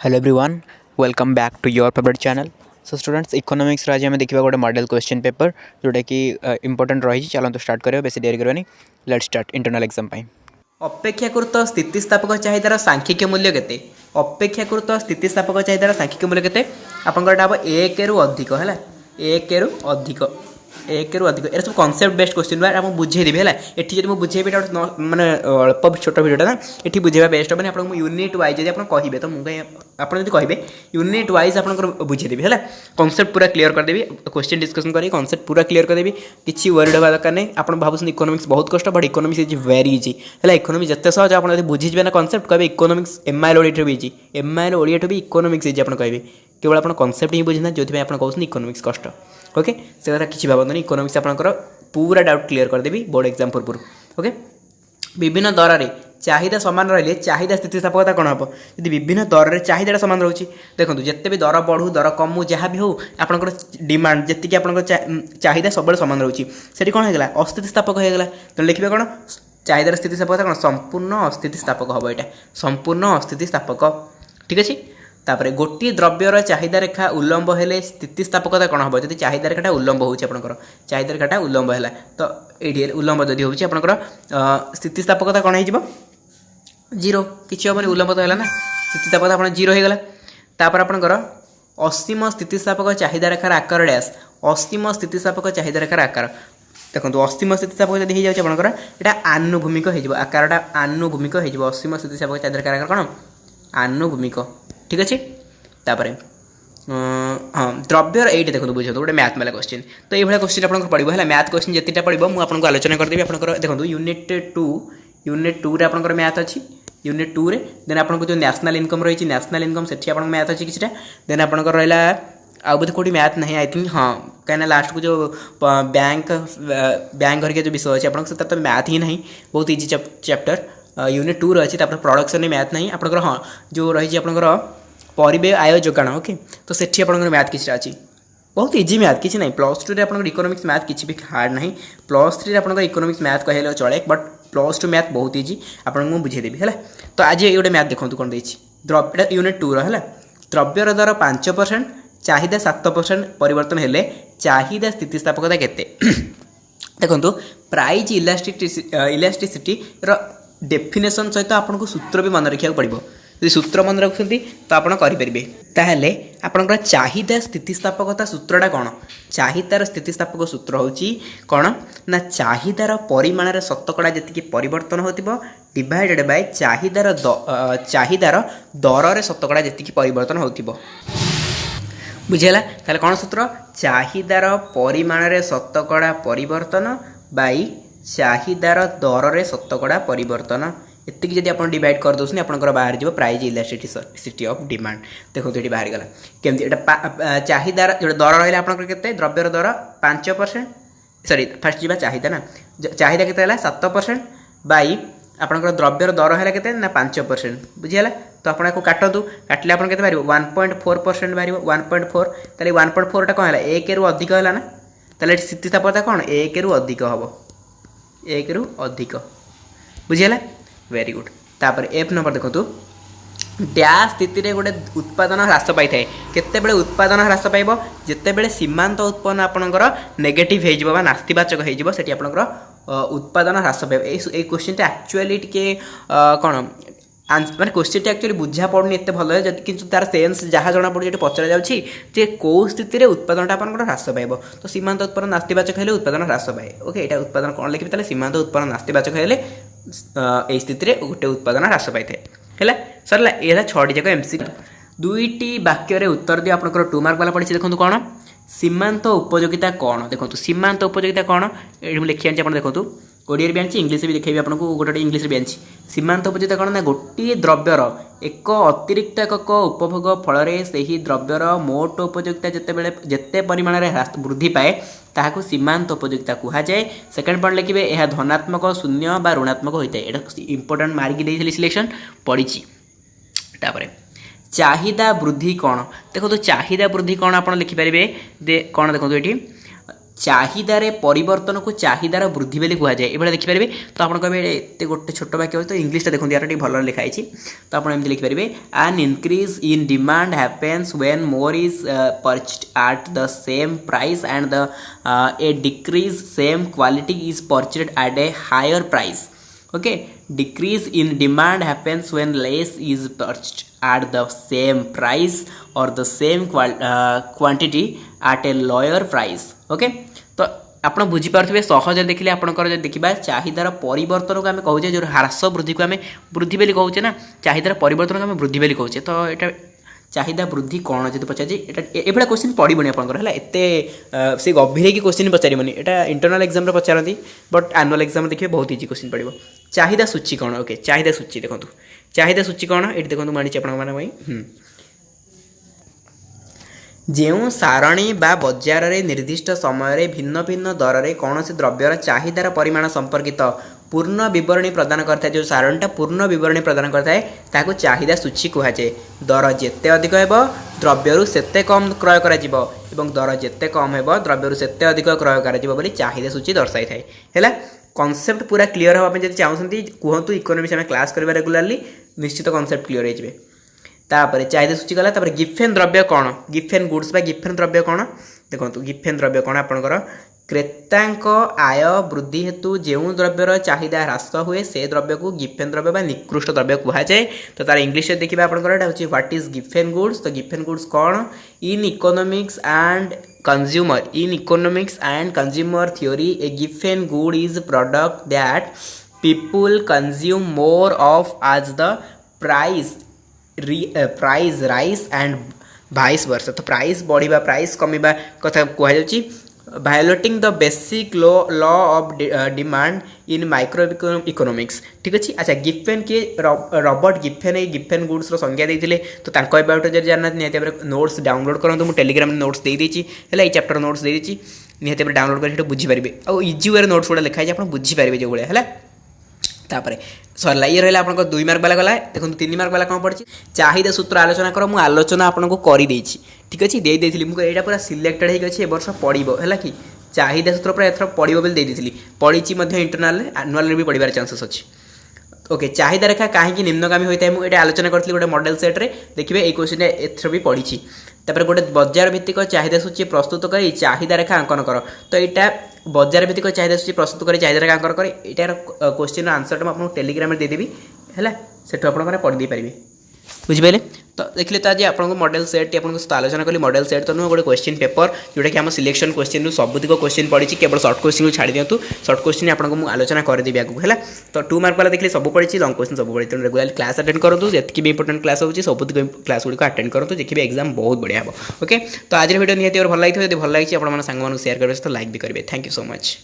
Hello everyone, welcome back to your favourite channel. So students, economics आज आम देखा गोटे मॉडल क्वेश्चन पेपर जोटा कि इंपोर्टेंट रही। चलते स्टार्ट करें, बेस देरी करवानी। लेट्स स्टार्ट इंटरनल एग्जाम पाई। अपेक्षाकृत स्थितिस्थापक चाहिदार सांख्यिक मूल्य केते? अपेक्षाकृत स्थितिस्थापक चाहिदार सांख्यिक मूल्य केते? आपनकर हम 1 रु अधिक है 1 रु अधिक 1 रु अधिक। ये सब कॉन्सेप्ट बेस्ड क्वेश्चन आप बुझेदेवी है। ये जब मुझे बुझेबी माने अल्प छोट भिडियोटा ना, ये बुझेबा बेस्ट हे। आपको यूनिट वाइज जब आप कहे तो मुझे आपड़ कहे यूनिट वाइज आप बुझेदेवी है। कॉन्सेप्ट पूरा क्लीयर करदेवी, क्वेश्चन डिस्कसन करी कॉन्सेप्ट पूरा क्लीयर करदेवी। किसी वरीड होगा दरकार नहीं। आप भावुँ इकोनॉमिक्स बहुत कष्ट, but economics is very easy है। इकोनॉमिक्स जिते सहज आप बुझीजे ना कॉन्सेप्ट कहे इकोनॉमिक्स एमआईएल ओडिया भी इजी, एमआईएल ओडिया भी इकोनॉमिक्स इजी आप कहे। केवल आप कॉन्सेप्ट ही बुझना जो आप कहते इकोनॉमिक्स कष्ट। ओके, से कथा किसी भावनी। इकोनॉमिक्स आपंकर पूरा डाउट क्लीयर करदेवी बोर्ड एग्जाम पूर्व। ओके, विभिन्न दर में चाहिदा सामान रही चाहिदा स्थितिस्थापकता कौन हम? यदि विभिन्न दर में चाहिदा सामान रोचे, देखो जिते भी दर बढ़ू दर कमू जहाँ भी हो आपंकर डिमांड जी आप चाहिदा सब सामान रोचे से कौन होगा? अस्थितिस्थापक होगा। तो लिखिए कौन? चाहिदार स्थितिस्थापकता कौन? संपूर्ण अस्थितिस्थापक हम। यहाँ संपूर्ण अस्थितिस्थापक। ठीक अच्छे। तापर गोटे द्रव्यर चाहिदा रेखा उल्लंब हेले स्थितिस्थापकता कौन हम? जब चाहिदा रेखाटा उल्लंब होकर चाहिदा रेखाटा उल्लंब है तो ये उल्लंब जदि होकर स्थितिस्थापकता कौन हो? जीरो। किसी हेनी, उल्लंब तो है ना, स्थितिस्थापकता आप जीरो होगा। तापर आपंकर असीम स्थितिस्थापक चाहिदा रेखार आकार डैश। असीम स्थितिस्थापक चाहिदा रेखार आकार देखो असीम स्थितिस्थापक जब हो जाए आपंकर यहाँ आनुभूमिक हो आकारटा आनुभूमिक हो। असीम स्थितिस्थापक चाहिदा रेखार आकार कौन? आनुभूमिक। ठीक अच्छे। तापर हाँ द्रव्यर ये देखो बुझे गोटे मैथ वाला क्वेश्चन। तो ये क्वेश्चन आप पड़ो है। मैथ क्वेश्चन जितना पड़ो मुझे आलोचना करदेवी। आप देखो यूनिट 2 रे आपंकर मैथ अच्छी। यूनिट 2 रे देन आपको जो नेशनल इनकम रही नेशनल इनकम से मैथ अच्छी किसी। देन आपंकर रहा आउ बोधे कौटी मैथ नहीं आई थिंक। हाँ कहीं लास्ट को जो बैंक हरिका जो विषय अच्छे आप तो मैथ ही नहीं, बहुत इजी चैप्टर। यूनिट 2 रही है। प्रोडक्शन में मैथ नहीं आपंकर। हाँ जो रही आपंकर परिबे आय जोगाण। ओके, तो सेठी आपंकर मैथ किसी अच्छी, बहुत इजी मैथ किसी ना। +2 आपंकर इकोनॉमिक्स मैथ किसी भी हार्ड नहीं। +3 आपंकर इकोनॉमिक्स मैथ कहले चले, बट +2 मैथ बहुत इजी आपको बुझेदेवी है। तो आज ये गोटे मैथ देखो कौन देती द्रव्य यूनिट 2 है। द्रव्यर दर 5%, चाहिदा 7% परिवर्तन हेले चाहिदा स्थितिस्थापकता केते? देखो प्राइज इलास्टिसिटी डेफिनेशन सहित आपको सूत्र भी मन रखा पड़ो। यदि सूत्र मन रखुंती तो आप करें आपंकर चाहिदा स्थितिस्थापकता सूत्रटा कौन? चाहिदार स्थितिस्थापक सूत्र हूँ कौन ना चाहिदार परिमाण शतकड़ा जी परिवर्तन हो डिवाइडेड बाय चाहिदार दर शतकड़ा जी परिवर्तन हो। बुझेगा? ताले कौन सूत्र? चाहिदार परिमाण शतकड़ा परिवर्तन बाई चाहिदार दर शतकड़ा परिवर्तन। एति जब आप डिवाइड कर दौर आपंकर बाहर जाव प्राइज इलास्टिसिटी ऑफ डिमांड। देखो ये बाहर गला केमती चाहिदार जो दर रहा आपंकर द्रव्यर दर 5%, सॉरी फास्ट जी चाहिदा ना, चाहिदा के 7% बाई आपंकर द्रव्यर दर है के 5%। बुझीगला? तो आपको काटतु काटिले आप 1.4% बाहर 1.4। ताले 1.4टा कौन है? 1 रु अधिक है ना। ताले स्थितिस्थापकता कौन? 1 रु अधिक हम, 1 रु अधिक। बुझीगला? Very good. तापर एफ नंबर देखो डैश स्थिति गोटे उत्पादन ह्रास पाई थाए। केतेबेले उत्पादन ह्रास पाइब? जितेबेले सीमांत उत्पन्न आपंकर नेगेटिव हो नास्तिवाचक हो सेठी आपंकर उत्पादन ह्रास पाइब। ये क्वेश्चन एक्चुअली टे कौन माने क्वेश्चन एक्चुअली बुझा पड़नी एत भल है कि तार सेन्स जहाँ जना पड़े पचरा जाए कौ स्थित उत्पादन आपंकर ह्रास पाइब। तो सीमांत उत्पन्न नास्तिवाचक हेले उत्पादन ह्रास पाए। ओके, यहाँ उत्पादन कौन लिखिए? सीमांत उत्पन्न नास्तिवाचक हेले ये स्थिति में गोटे उत्पादन ह्रास पाई है। सरला ये 6टी जाक एमसीक्यू। 2टी वाक्य उत्तर दियो आपंकर 2 मार्क वाला पड़ी। देखो कौन सीमांत उपयोगिता कौन? देखो सीमांत उपयोगिता कौन ये लिखी आनी आप देखो ओडिया भी आनी इंग्लीश भी देखिए आपको गोटे इंग्लीश भी आनी। सीमांत उपयोगिता कौन ना गोटे द्रव्यर एक अतिरिक्त एकक उपभोग फल से ही द्रव्यर मोट उपयोगिता जिते परिमाण वृद्धि पाए ताकू सीमांत उपयोगिता कहुए। सेकेंड पॉइंट लिखिए यह धनात्मक शून्य बा ऋणात्मक होता है। यहाँ इंपोर्टेंट मार्क दे सिलेक्शन पड़ी। तापर चाहिदा वृद्धि कौन? देखो चाहिदा वृद्धि कौन आप लिखिपारे कौन? देखो ये चाहिदारे परिवर्तन को चाहिदार वृद्धि बोली कहुए ये देखिपारे। तो आप कहे एत गोटे छोट वाक्य तो इंग्लीश देखो यार भल लिखाई। तो आप लिखिपारे an increase in demand happens when more is purchased at the same price and the a decrease same quality is purchased at a higher price. Okay, decrease in demand happens when less is purchased at the same price or the same quantity at a lower price। Okay, तो आप बुझीपारे सहज देखिए आपंकर देखा चाहिदार परिवर्तन को आम कहे जो ह्रास वृद्धि को आम वृद्धि बोली कहूचे ना, चाहिदार परिवर्तन को आम वृद्धि बोली कहूचे। तो यहाँ चाहिदा वृद्धि कौन जो पचारे एभा क्वेश्चन पड़ोनी आपंकर एत से गभीर की क्वेश्चन पचारबनी। यहाँ इंटरनल एग्जाम पचारती बट एनुअल एग्जाम देखिए बहुत इजी क्वेश्चन पड़ो। चाहिदा सूची कौन? ओके, चाहिदा सूची देखो, चाहिदा सूची कौन ये देखो मानी आप जो सारणी बा बजार रे निर्दिष्ट समय भिन्न भिन्न दर रे कौन से द्रव्यर चाहिदार परिमाण संपर्कित पूर्ण विवरणी प्रदान करता है। जो सारणीटा पूर्ण विवरणी प्रदान करता है ताको चाहिदा सूची कहुए। दर जिते अधिक हो द्रव्यरू सेते कम क्रय करा जिवो एवं दर जिते कम हो द्रव्यरू सेते अधिक क्रय करा जिवो बोली चाहिदा सूची दर्शाई थाए। हैला कॉन्सेप्ट पूरा क्लियर होगा जब चाहते कहतु इकोनॉमिक्स आम क्लास करवा रेगुलारली निश्चित कॉन्सेप्ट क्लियर हो। तापर चाहिदा सूची गला गिफेन द्रव्य कौन? गिफेन गुड्स बा गिफेन द्रव्य कौन देखो, गिफेन द्रव्य कौन आपंकर क्रेतांक आय वृद्धि हेतु जो द्रव्यर चाहिदा ह्रास हुए से द्रव्य को गिफेन द्रव्य बा निकृष्ट द्रव्य कहुए। तो तार इंग्लीश देखिए आपंकर व्हाट इज गिफेन गुड्स। तो गिफेन गुड्स कौन? In economics and consumer theory a Giffen good is product that people consume more of as the price rise and vice versa. तो प्राइस बढ़िबा प्राइस कमिबा कथा कहुए violating the basic law of demand in microeconomics. ठीक अच्छे। अच्छा, Giffen किए? Robert Giffen ये गिफेन गुड्स संज्ञा देते। तो अबाउट जब जानना निहत नोट्स डाउनलोड करूँ। मुझे टेलीग्राम नोट्स देदेची है, चैप्टर नोट्स देदेची निहत डाउनलोड कर बुझीपारे। आउ इजी वे नोट्स गुड़ा लिखाई आप बुझीपारे जो भाया है। तापर सरला ये रहा आप 2 मार्क वाला गला। देखो 3 मार्क वाला कौन पड़ी? चाहिदा सूत्र आलोचना कर। मुझे आलोचना आपको करदे। ठीक अच्छे, देदेली मुझे यहाँ पूरा सिलेक्टेड होगी वर्ष पड़ो है कि चाहिदा सूत्र पूरा एथर पड़ो बोली देदेली। पढ़ी इंटरनाल एनुअल भी पढ़ार चांसेस अच्छी। ओके, चाहिदा रेखा कहीं निम्नगामी होता है मुझे आलोचना करी गोटे मॉडल सेट्रे देखिए ये क्वेश्चन एथर भी पड़ी। तापर गोटे बजार भित्तिक चाहिदा सूची प्रस्तुत कर चाहिदा रेखा आंकन कर। तो यहाँ बजार भित्तिक चाहिदा सूची प्रस्तुत कर चाहिदा रेखा आंकन कर यार क्वेश्चन आंसर आपको टेलीग्राम में देदेवी है, सेठू आप पढ़ी पारे। बुझिपारे? तो देखिए तो आज आपको मॉडल सेट आपको सहित आलोचना कली। मॉडल सेट तो नुह गोटे क्वेश्चन पेपर जोटा कि आम सिलेक्शन क्वेश्चन सबुतिक क्वेश्चन पड़ी। केवल सर्ट क्वेश्चन को छाड़ी दिंतु। सर्ट क्वेश्चन आपको मुझे आलोचना करदेवी आगे है। तो 2 मार्क वाला देखिए सब पड़ी, लंग क्वेश्चन सब पड़ी। तेणु रेगुलर क्लास अटेंड करूँ, जी भी इंपोर्टेंट क्लास होगी सबुतिक क्लास गुड़िक अटेंड करूँ, देखिए एग्जाम बहुत बढ़िया हो। ओके, तो आज वीडियो निहत भल लगी। भल लगी आप सांग शेयर करेंगे तो लाइक भी करेंगे। Thank you so much.